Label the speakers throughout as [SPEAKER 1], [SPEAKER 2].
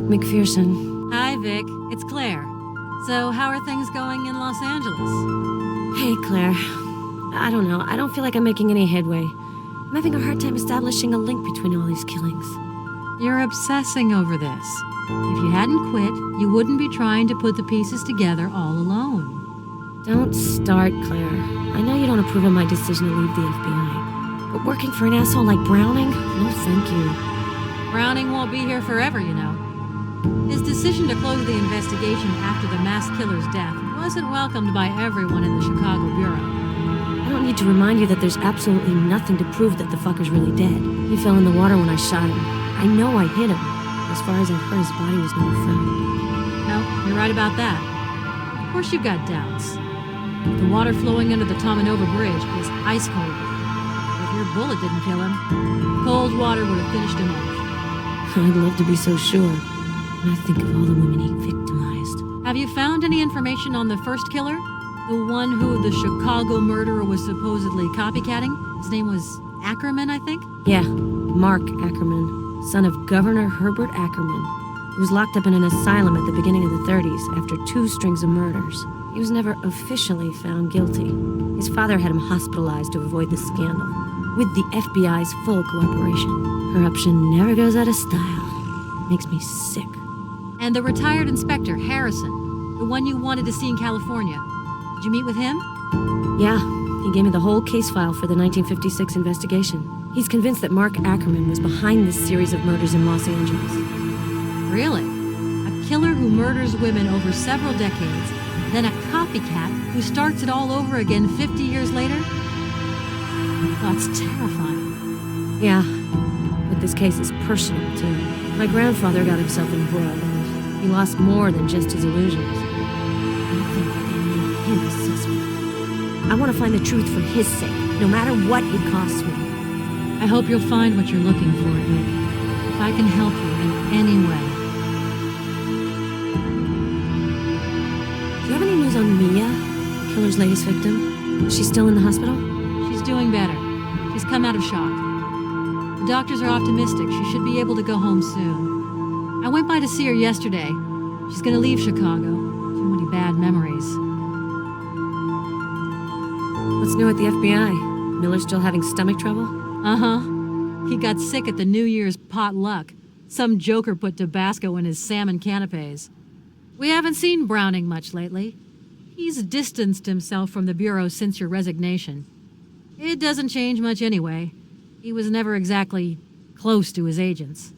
[SPEAKER 1] McPherson.
[SPEAKER 2] Hi, Vic. It's Claire. So, how are things going in Los Angeles?
[SPEAKER 1] Hey, Claire. I don't know. I don't feel like I'm making any headway. I'm having a hard time establishing a link between all these killings.
[SPEAKER 2] You're obsessing over this. If you hadn't quit, you wouldn't be trying to put the pieces together all alone.
[SPEAKER 1] Don't start, Claire. I know you don't approve of my decision to leave the FBI. But working for an asshole like Browning? No, thank you.
[SPEAKER 2] Browning won't be here forever, you know. His decision to close the investigation after the mass killer's death wasn't welcomed by everyone in the Chicago Bureau.
[SPEAKER 1] I don't need to remind you that there's absolutely nothing to prove that the fucker's really dead. He fell in the water when I shot him. I know I hit him. As far as I've heard, his body was never found.
[SPEAKER 2] No, you're right about that. Of course you've got doubts. The water flowing under the Tomanova Bridge is ice cold. If your bullet didn't kill him, cold water would have finished him off.
[SPEAKER 1] I'd love to be so sure. When I think of all the women he victimized.
[SPEAKER 2] Have you found any information on the first killer? The one who the Chicago murderer was supposedly copycatting? His name was Ackerman, I think?
[SPEAKER 1] Yeah, Mark Ackerman, son of Governor Herbert Ackerman. He was locked up in an asylum at the beginning of the 30s after 2 strings of murders. He was never officially found guilty. His father had him hospitalized to avoid the scandal, with the FBI's full cooperation. Corruption never goes out of style. Makes me sick.
[SPEAKER 2] And the retired inspector, Harrison, the one you wanted to see in California. Did you meet with him?
[SPEAKER 1] Yeah, he gave me the whole case file for the 1956 investigation. He's convinced that Mark Ackerman was behind this series of murders in Los Angeles.
[SPEAKER 2] Really? A killer who murders women over several decades, then a copycat who starts it all over again 50 years later? That's terrifying.
[SPEAKER 1] Yeah, but this case is personal, too. My grandfather got himself involved, and he lost more than just his illusions. I think they made him a suspect. I want to find the truth for his sake, no matter what it costs me.
[SPEAKER 2] I hope you'll find what you're looking for, Vic. If I can help you in any way.
[SPEAKER 1] Do you have any news on Mia, the killer's latest victim? Is she still in the hospital?
[SPEAKER 2] She's doing better. She's come out of shock. The doctors are optimistic she should be able to go home soon. I went by to see her yesterday. She's gonna leave Chicago. Too many bad memories.
[SPEAKER 1] What's new at the FBI? Miller's still having stomach trouble?
[SPEAKER 2] Uh-huh. He got sick at the New Year's potluck. Some joker put Tabasco in his salmon canapes. We haven't seen Browning much lately. He's distanced himself from the Bureau since your resignation. It doesn't change much anyway. He was never exactly close to his agents.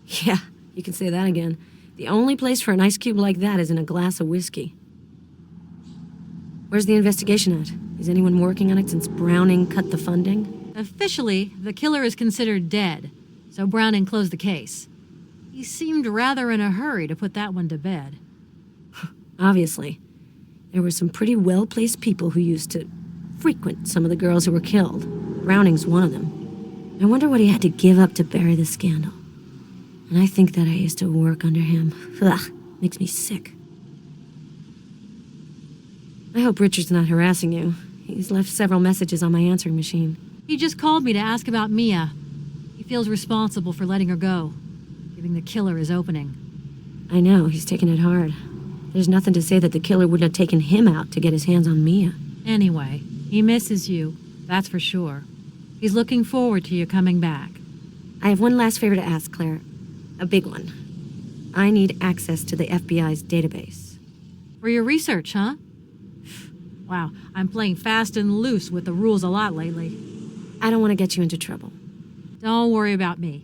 [SPEAKER 1] Yeah, you can say that again. The only place for an ice cube like that is in a glass of whiskey. Where's the investigation at? Is anyone working on it since Browning cut the funding?
[SPEAKER 2] Officially, the killer is considered dead, so Browning closed the case. He seemed rather in a hurry to put that one to bed.
[SPEAKER 1] Obviously. There were some pretty well-placed people who used to frequent some of the girls who were killed. Browning's one of them. I wonder what he had to give up to bury the scandal. And I think that I used to work under him. Ugh, makes me sick. I hope Richard's not harassing you. He's left several messages on my answering machine.
[SPEAKER 2] He just called me to ask about Mia. He feels responsible for letting her go, giving the killer his opening.
[SPEAKER 1] I know, he's taking it hard. There's nothing to say that the killer wouldn't have taken him out to get his hands on Mia.
[SPEAKER 2] Anyway, he misses you, that's for sure. He's looking forward to you coming back.
[SPEAKER 1] I have one last favor to ask, Claire. A big one. I need access to the FBI's database.
[SPEAKER 2] For your research, huh? Wow, I'm playing fast and loose with the rules a lot lately.
[SPEAKER 1] I don't want to get you into trouble.
[SPEAKER 2] Don't worry about me.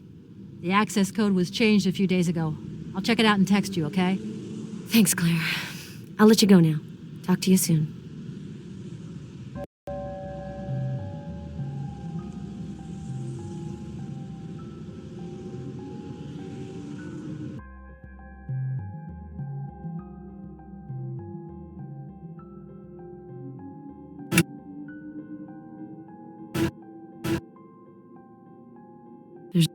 [SPEAKER 2] The access code was changed a few days ago. I'll check it out and text you, okay?
[SPEAKER 1] Thanks, Claire. I'll let you go now. Talk to you soon. There's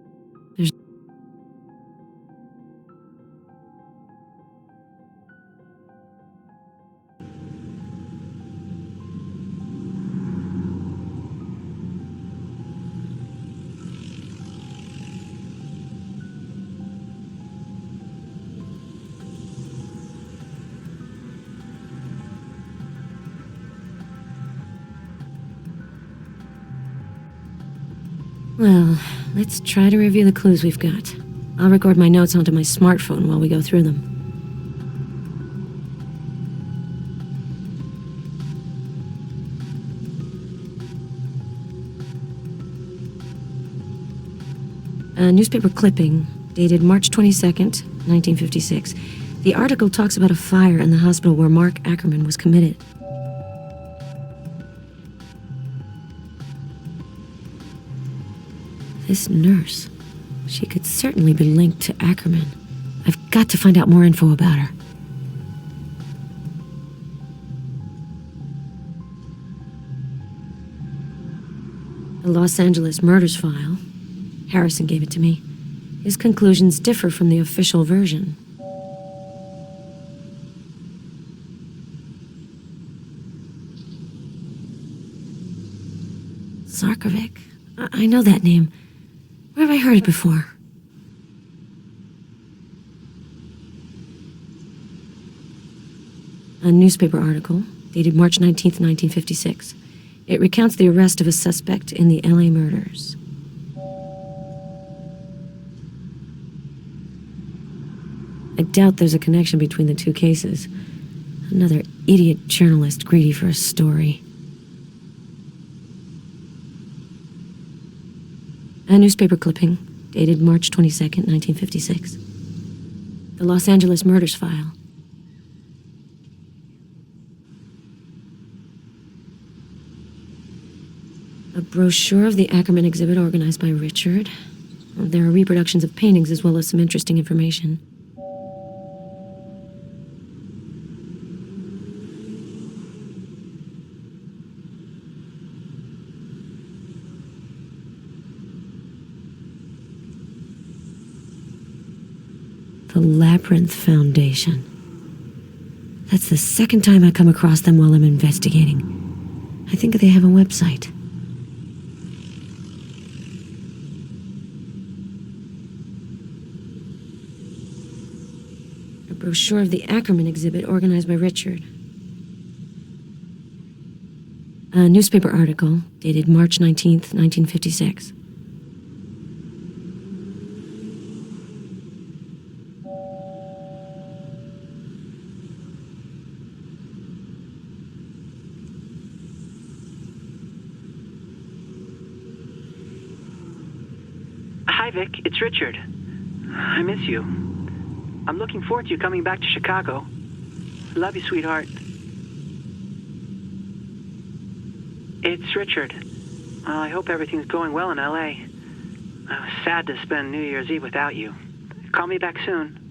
[SPEAKER 1] Well, let's try to review the clues we've got. I'll record my notes onto my smartphone while we go through them. A newspaper clipping, dated March 22nd, 1956. The article talks about a fire in the hospital where Mark Ackerman was committed. This nurse, she could certainly be linked to Ackerman. I've got to find out more info about her. The Los Angeles murders file. Harrison gave it to me. His conclusions differ from the official version. Zarkovic? I know that name. Where have I heard it before? A newspaper article, dated March 19th, 1956. It recounts the arrest of a suspect in the LA murders. I doubt there's a connection between the two cases. Another idiot journalist greedy for a story. A newspaper clipping, dated March 22nd, 1956. The Los Angeles murders file. A brochure of the Ackerman exhibit organized by Richard. There are reproductions of paintings as well as some interesting information. The Labyrinth Foundation. That's the second time I come across them while I'm investigating. I think they have a website. A brochure of the Ackerman exhibit organized by Richard. A newspaper article dated March 19th, 1956.
[SPEAKER 3] Hi, Vic. It's Richard. I miss you. I'm looking forward to you coming back to Chicago. Love you, sweetheart. It's Richard. I hope everything's going well in L.A. I was sad to spend New Year's Eve without you. Call me back soon.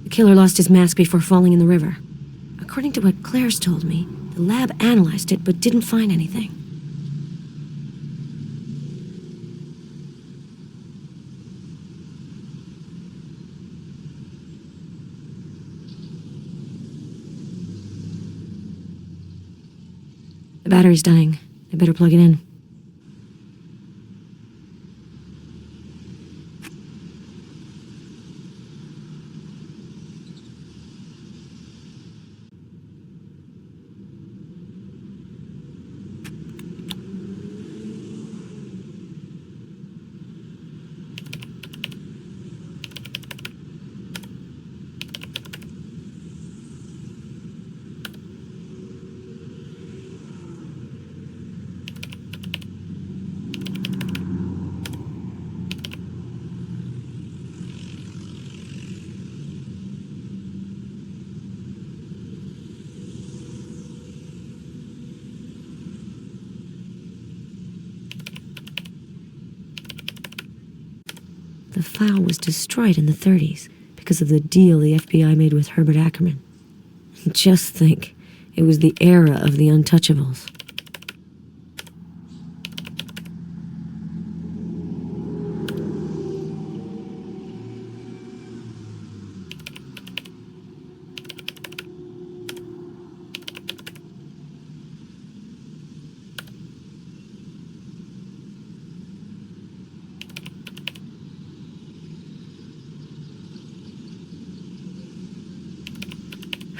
[SPEAKER 1] The killer lost his mask before falling in the river. According to what Claire's told me, the lab analyzed it but didn't find anything. The battery's dying. I better plug it in. The file was destroyed in the 30s because of the deal the FBI made with Herbert Ackerman. Just think, it was the era of the untouchables.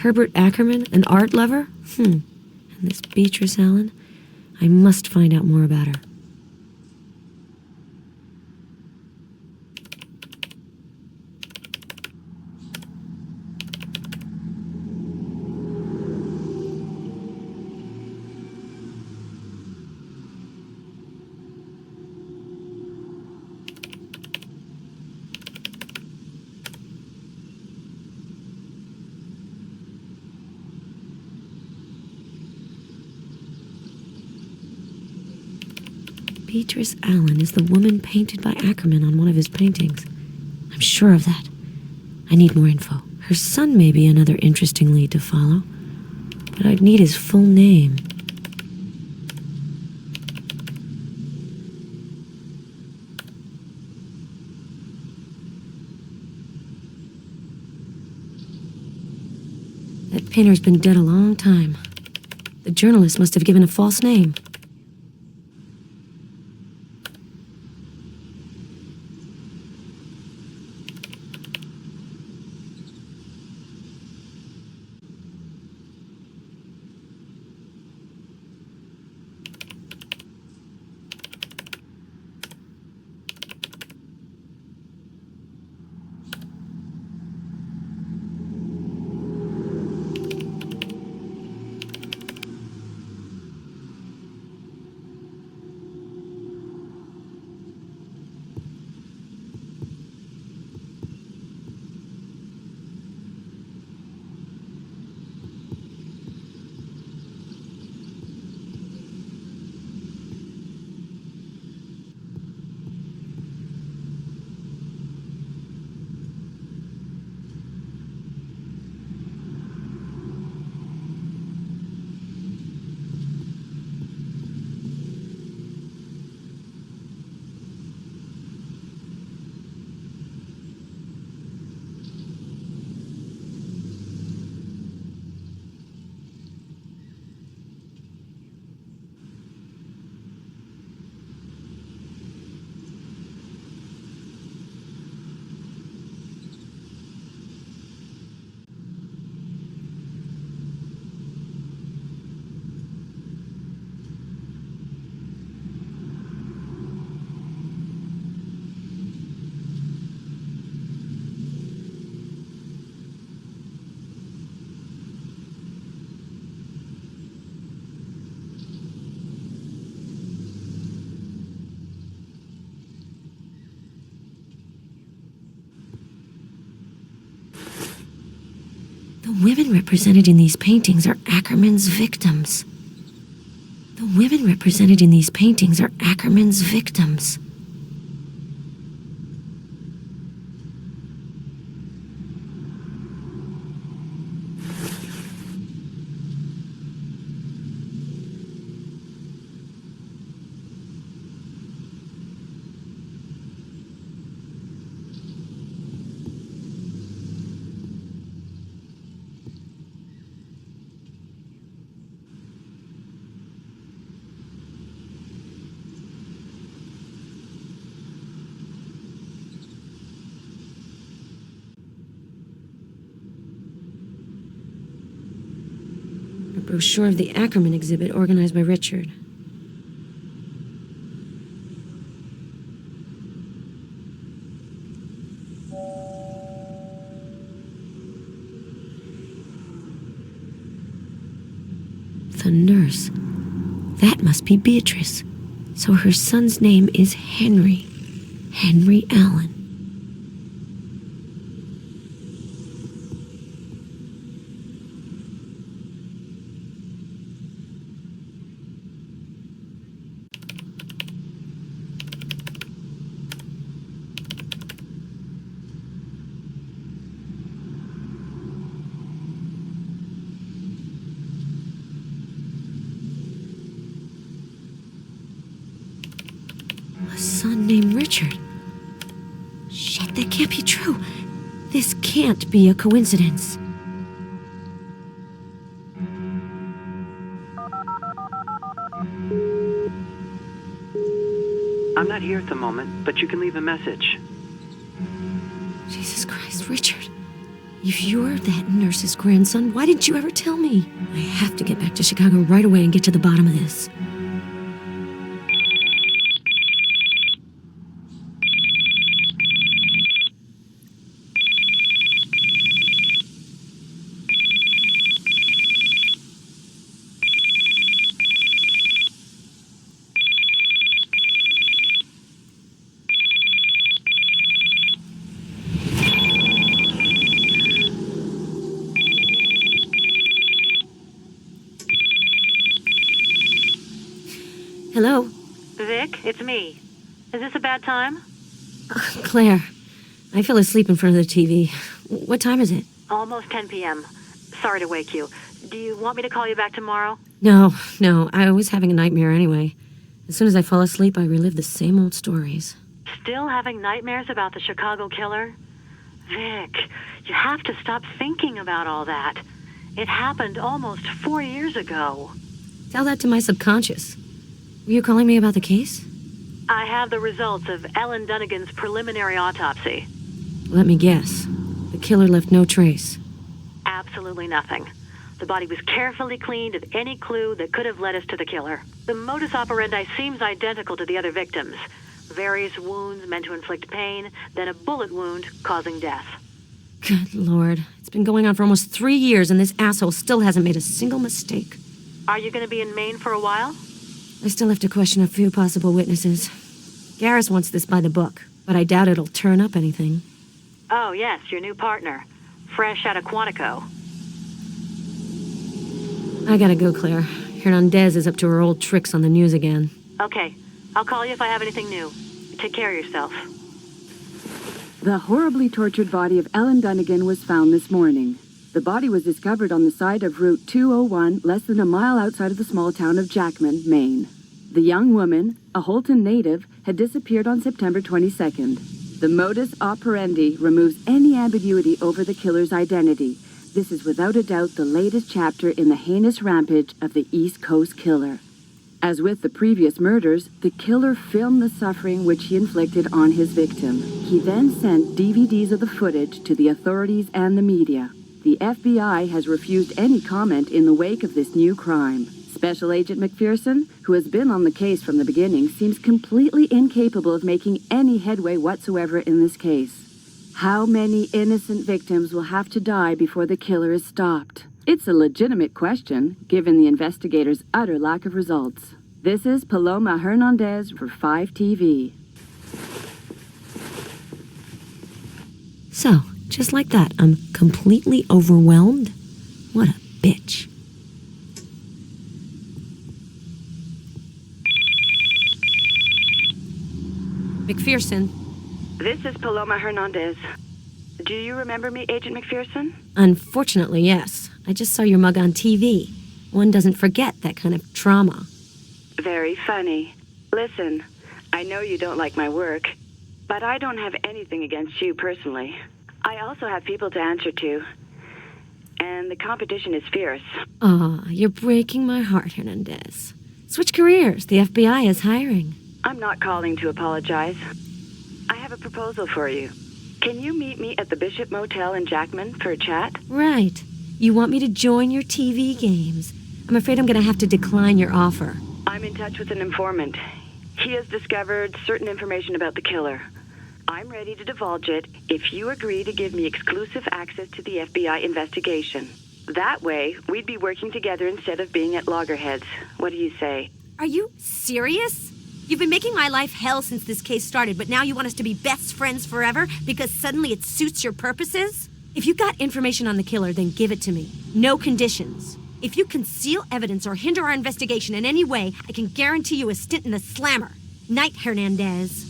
[SPEAKER 1] Herbert Ackerman, an art lover? And this Beatrice Allen? I must find out more about her. Beatrice Allen is the woman painted by Ackerman on one of his paintings. I'm sure of that. I need more info. Her son may be another interesting lead to follow, but I'd need his full name. That painter's been dead a long time. The journalist must have given a false name. The women represented in these paintings are Ackerman's victims. The women represented in these paintings are Ackerman's victims. A brochure of the Ackerman exhibit organized by Richard. The nurse. That must be Beatrice. So her son's name is Henry. Henry Allen. son named Richard. Shit, that can't be true. This can't be a coincidence.
[SPEAKER 3] I'm not here at the moment, but you can leave a message.
[SPEAKER 1] Jesus Christ, Richard. If you're that nurse's grandson, why didn't you ever tell me? I have to get back to Chicago right away and get to the bottom of this. Hello?
[SPEAKER 2] Vic, it's me. Is this a bad time?
[SPEAKER 1] Claire, I fell asleep in front of the TV. What time is it?
[SPEAKER 2] Almost 10 p.m. Sorry to wake you. Do you want me to call you back tomorrow?
[SPEAKER 1] No, I was having a nightmare anyway. As soon as I fall asleep, I relive the same old stories.
[SPEAKER 2] Still having nightmares about the Chicago killer? Vic, you have to stop thinking about all that. It happened almost 4 years ago.
[SPEAKER 1] Tell that to my subconscious. Were you calling me about the case?
[SPEAKER 2] I have the results of Ellen Dunnigan's preliminary autopsy.
[SPEAKER 1] Let me guess. The killer left no trace.
[SPEAKER 2] Absolutely nothing. The body was carefully cleaned of any clue that could have led us to the killer. The modus operandi seems identical to the other victims. Various wounds meant to inflict pain, then a bullet wound causing death.
[SPEAKER 1] Good Lord. It's been going on for almost 3 years and this asshole still hasn't made a single mistake.
[SPEAKER 2] Are you going to be in Maine for a while?
[SPEAKER 1] I still have to question a few possible witnesses. Garrus wants this by the book, but I doubt it'll turn up anything.
[SPEAKER 2] Oh, yes, your new partner. Fresh out of Quantico.
[SPEAKER 1] I gotta go, Claire. Hernandez is up to her old tricks on the news again.
[SPEAKER 2] Okay, I'll call you if I have anything new. Take care of yourself.
[SPEAKER 4] The horribly tortured body of Ellen Dunnigan was found this morning. The body was discovered on the side of Route 201, less than a mile outside of the small town of Jackman, Maine. The young woman, a Holton native, had disappeared on September 22nd. The modus operandi removes any ambiguity over the killer's identity. This is without a doubt the latest chapter in the heinous rampage of the East Coast Killer. As with the previous murders, the killer filmed the suffering which he inflicted on his victim. He then sent DVDs of the footage to the authorities and the media. The FBI has refused any comment in the wake of this new crime. Special Agent McPherson, who has been on the case from the beginning, seems completely incapable of making any headway whatsoever in this case. How many innocent victims will have to die before the killer is stopped? It's a legitimate question, given the investigators' utter lack of results. This is Paloma Hernandez for 5TV.
[SPEAKER 1] So, just like that, I'm completely overwhelmed? What a bitch. McPherson.
[SPEAKER 4] This is Paloma Hernandez. Do you remember me, Agent McPherson?
[SPEAKER 1] Unfortunately, yes. I just saw your mug on TV. One doesn't forget that kind of trauma.
[SPEAKER 4] Very funny. Listen, I know you don't like my work, but I don't have anything against you personally. I also have people to answer to, and the competition is fierce.
[SPEAKER 1] Aw, you're breaking my heart, Hernandez. Switch careers. The FBI is hiring.
[SPEAKER 4] I'm not calling to apologize. I have a proposal for you. Can you meet me at the Bishop Motel in Jackman for a chat?
[SPEAKER 1] Right. You want me to join your TV games. I'm afraid I'm going to have to decline your offer.
[SPEAKER 4] I'm in touch with an informant. He has discovered certain information about the killer. I'm ready to divulge it if you agree to give me exclusive access to the FBI investigation. That way, we'd be working together instead of being at loggerheads. What do you say?
[SPEAKER 1] Are you serious? You've been making my life hell since this case started, but now you want us to be best friends forever because suddenly it suits your purposes? If you got information on the killer, then give it to me. No conditions. If you conceal evidence or hinder our investigation in any way, I can guarantee you a stint in the slammer. Night, Hernandez.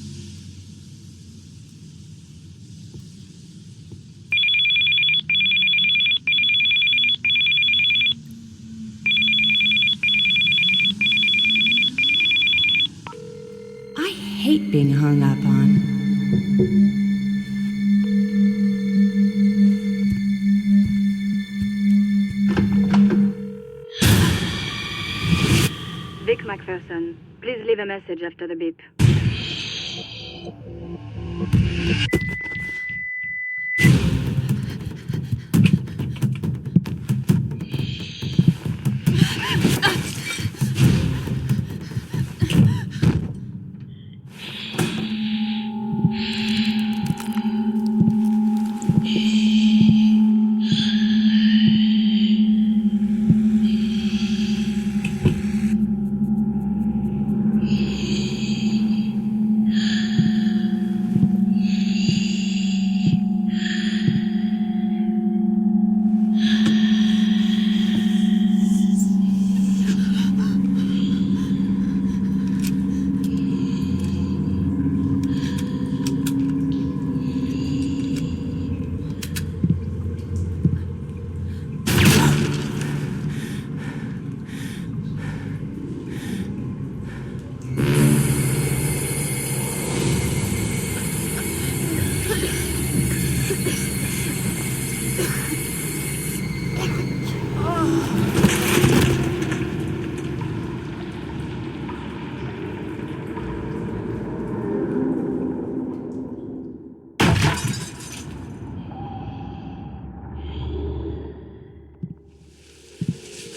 [SPEAKER 1] I
[SPEAKER 5] hate being hung up on.
[SPEAKER 4] Vic McPherson, please leave a message after the beep.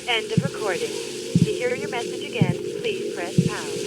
[SPEAKER 4] End of recording. To hear your message again, please press pound.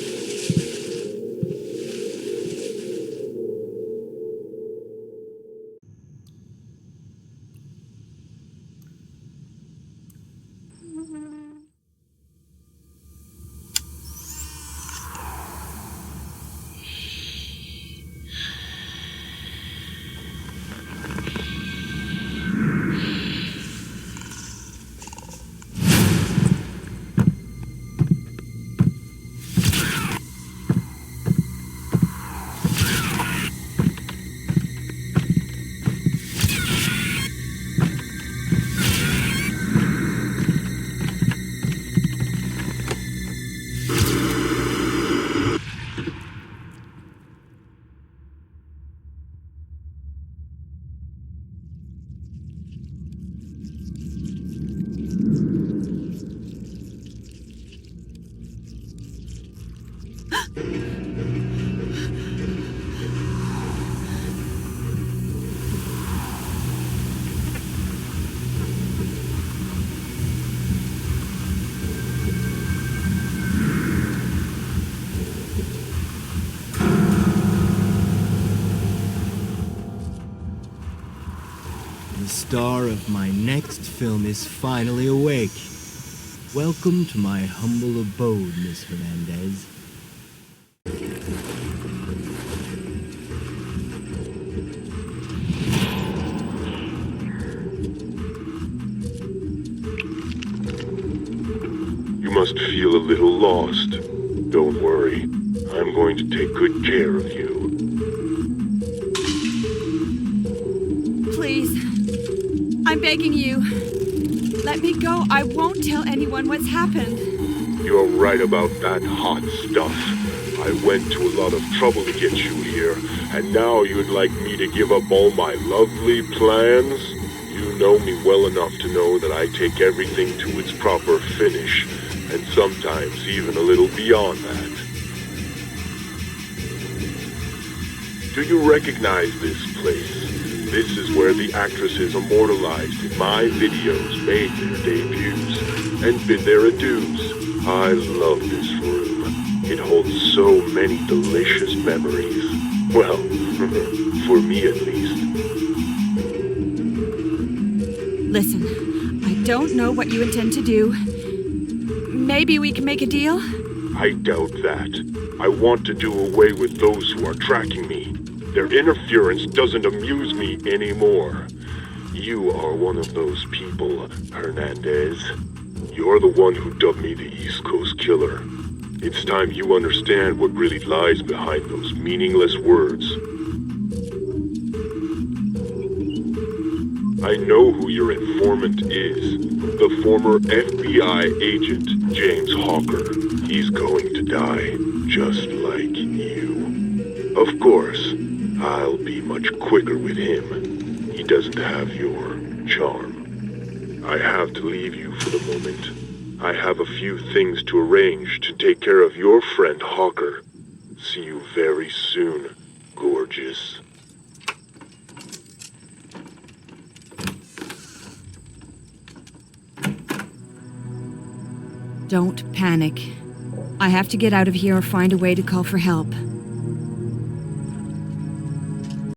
[SPEAKER 6] The star of my next film is finally awake. Welcome to my humble abode, Miss Hernandez.
[SPEAKER 7] You must feel a little lost. Don't worry. I'm going to take good care of you.
[SPEAKER 4] Please, I'm begging you. Let me go. I won't tell anyone what's happened.
[SPEAKER 7] You're right about that hot stuff. I went to a lot of trouble to get you here, and now you'd like me to give up all my lovely plans? You know me well enough to know that I take everything to its proper finish, and sometimes even a little beyond that. Do you recognize this place? This is where the actresses immortalized in my videos made their debuts and bid their adieus. I love this room. It holds so many delicious memories. Well, for me at least.
[SPEAKER 4] Listen, I don't know what you intend to do. Maybe we can make a deal?
[SPEAKER 7] I doubt that. I want to do away with those who are tracking me. Their interference doesn't amuse me anymore. You are one of those people, Hernandez. You're the one who dubbed me the East Coast Killer. It's time you understand what really lies behind those meaningless words. I know who your informant is. The former FBI agent, James Hawker. He's going to die, just like you. Of course, I'll be much quicker with him. He doesn't have your charm. I have to leave you for the moment. I have a few things to arrange to take care of your friend Hawker. See you very soon, gorgeous.
[SPEAKER 5] Don't panic. I have to get out of here or find a way to call for help.